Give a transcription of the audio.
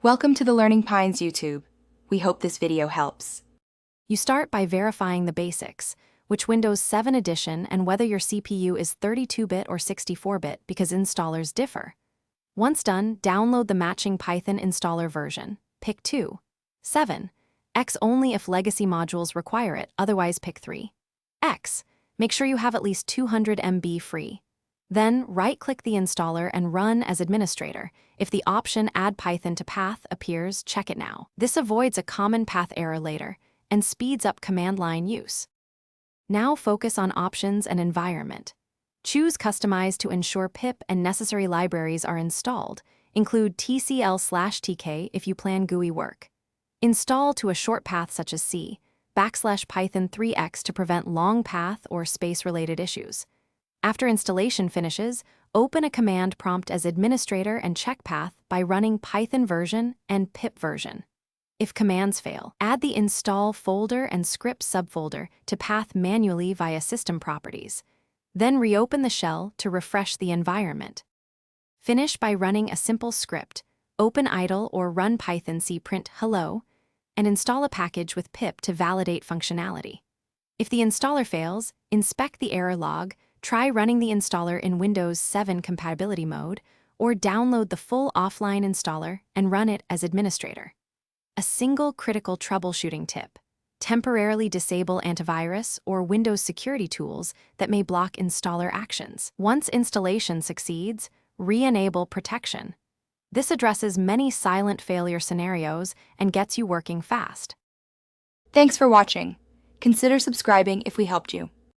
Welcome to the Learning Pines YouTube. We hope this video helps. You start by verifying the basics, which Windows 7 edition and whether your CPU is 32-bit or 64-bit because installers differ. Once done, download the matching Python installer version. Pick 2. 7. X only if legacy modules require it, otherwise pick 3. X. Make sure you have at least 200 MB free. Then, right-click the installer and run as administrator. If the option Add Python to Path appears, check it now. This avoids a common path error later and speeds up command line use. Now focus on options and environment. Choose Customize to ensure pip and necessary libraries are installed. Include tcl/tk if you plan GUI work. Install to a short path such as C, \Python 3x to prevent long path or space-related issues. After installation finishes, open a command prompt as administrator and check path by running Python version and pip version. If commands fail, add the install folder and script subfolder to path manually via system properties. Then reopen the shell to refresh the environment. Finish by running a simple script, open idle or run Python cprint hello, and install a package with pip to validate functionality. If the installer fails, inspect the error log, try running the installer in Windows 7 compatibility mode, or download the full offline installer and run it as administrator. A single critical troubleshooting tip: temporarily disable antivirus or Windows security tools that may block installer actions. Once installation succeeds, re-enable protection. This addresses many silent failure scenarios and gets you working fast. Thanks for watching. Consider subscribing if we helped you.